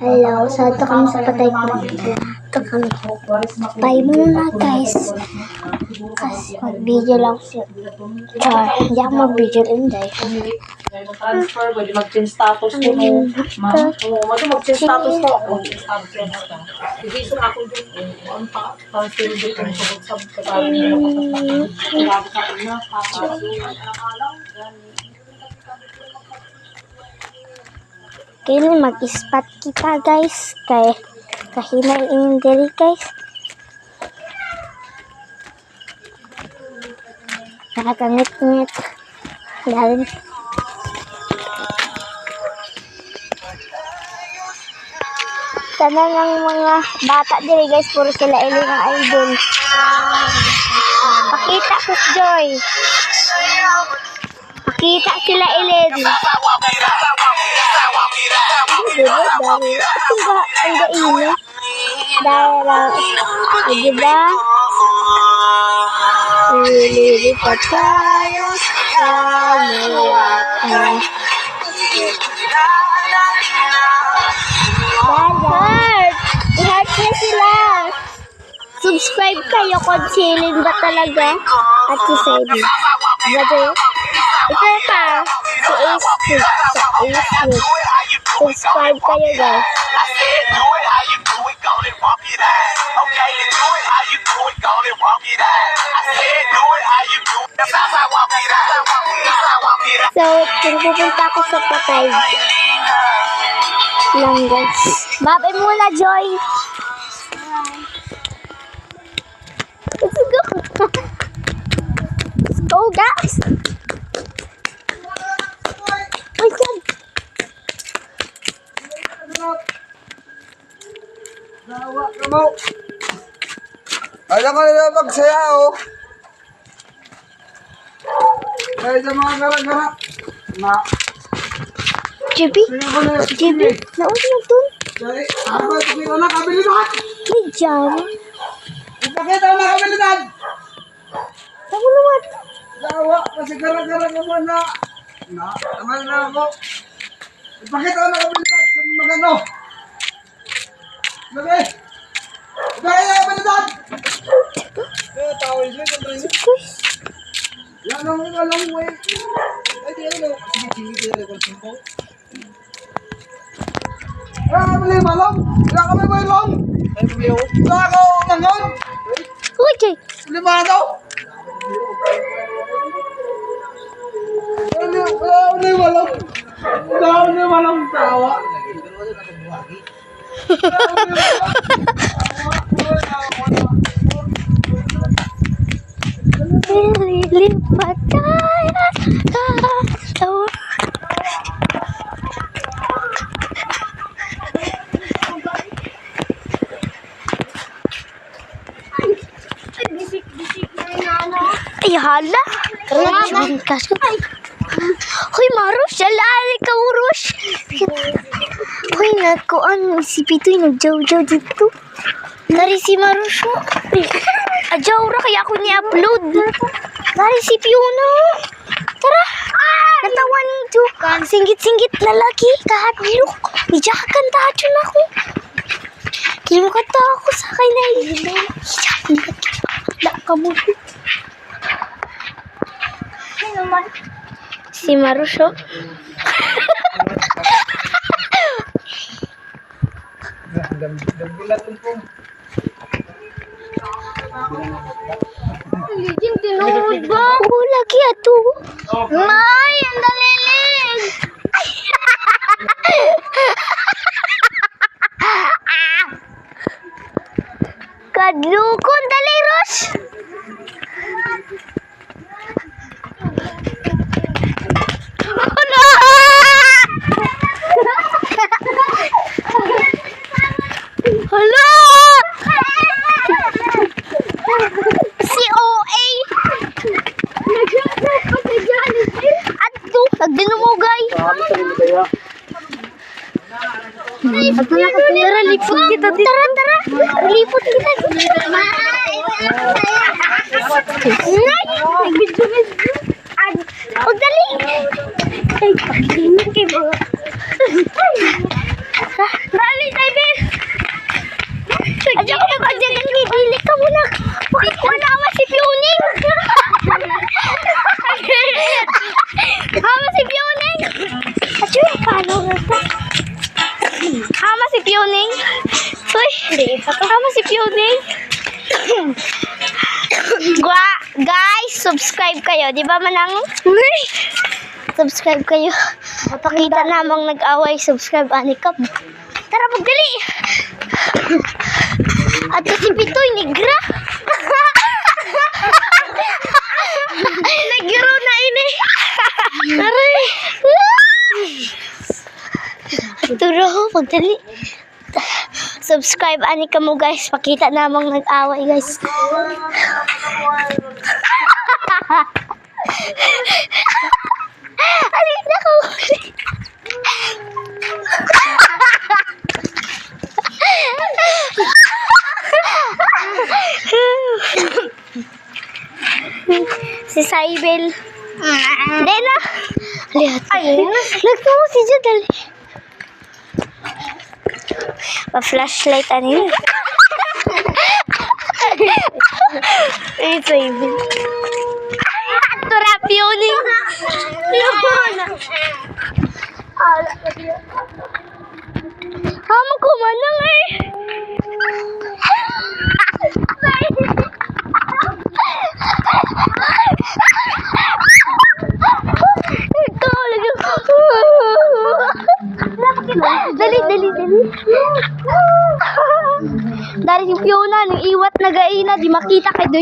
Hello, so ito kami sa patay ko. Ito kami. Bye muna guys. Kasi mag-video lang siya. Hindi ako mag-video din guys. Transfer, pwede mag-change status ko mo. Mag-change status ko. Hindi so ako din. Ang pa-transfer din ang sagot sa katawan. Kailan mag-spot kita guys. Kahina yung diri guys. Nakakangit-ngit. Dahil sana ng mga bata diri guys, puro sila iling ang idol. Pakita ko Joy. Pakita sila ilin. Diba? Dahil ito ba ang gaino? Dahil diba? Lilipat tayo sa luwatan. Heart na sila. Subscribe kayo kung chilling ba talaga at si Sadie. Ito pa, si Ace. Sa Ace. Subscribe kayo guys. So, kung pupunta ako sa patay lang guys. Babay muna Joy. Let's go. Let's go guys. Oh God. Dawa ka mo. Alam ka nila magsaya, oh. Kaya sa mga garag-garag. JB? JB? Nauna na dun. Kaya, ako ito kita na kabilidad. May jam. Ipakita na kabilidad. Ako naman. Dawa, kasi garag-garag naman na. Naman na ako. Ipakita na kabilidad. Kung magano. Gabi. Ipakita na kabilidad. Kaya tawin siya. Guys. Yan ang alam mo eh. Ay, di ano. Sige, level 5. Kaya kami may malong. Kaya kami may long. Kaya ako nangon. Uy, Jay. Lima daw. Wala kami malong. Wala kami malong tawa. Lilipat tayo sa ay hala. Hoy Marush, alari ka Urush. Hoy nakuan si Pitoy nagjaw-jaw dito. Nari si Marush mo. Ajaw ra kaya ako ni-upload. Nari si Fiona. Tara. Natawa ni Jo. Singgit-singgit lalaki. Kahadlok. Ijakan tayo na ako. Kinukata ako sa kanya. Ijakan lagi. Nakabuti. Naman. Si Marusho. Lijin tinuod ba? Oo, lagi ato. May, ang dalilig. Kadlukon, dali, Rosh. Hala! Si OA! Ato! Nagdinumugay! Tara, lipot kita dito. Tara! Lipot kita. Nay! Nagbidyo-bidyo. Huwag dali! Ay, pakinig kayo mga. Dali! Mama si Pioning. Uy, mama si Pioning. Guys, subscribe kayo. Di ba manang? Subscribe kayo. Pakita namang nag-away. Subscribe, Anikap. Tara, magdali. At si Pitoy, negra. Nagiro na ini. Aray. Turo, magdali. Subscribe, Anika mo guys. Pakita namang nag-away guys. Aray, naku. Si Saibel. Hindi na. Lihat. Nagtungo si Jadal. Pa-flashlight ano yun. Ay, Saibel. Turapyo ni. Hamang kumanang eh. Dali. Dari si Fiona, nang iwat na gaina, di makita kay Doyo.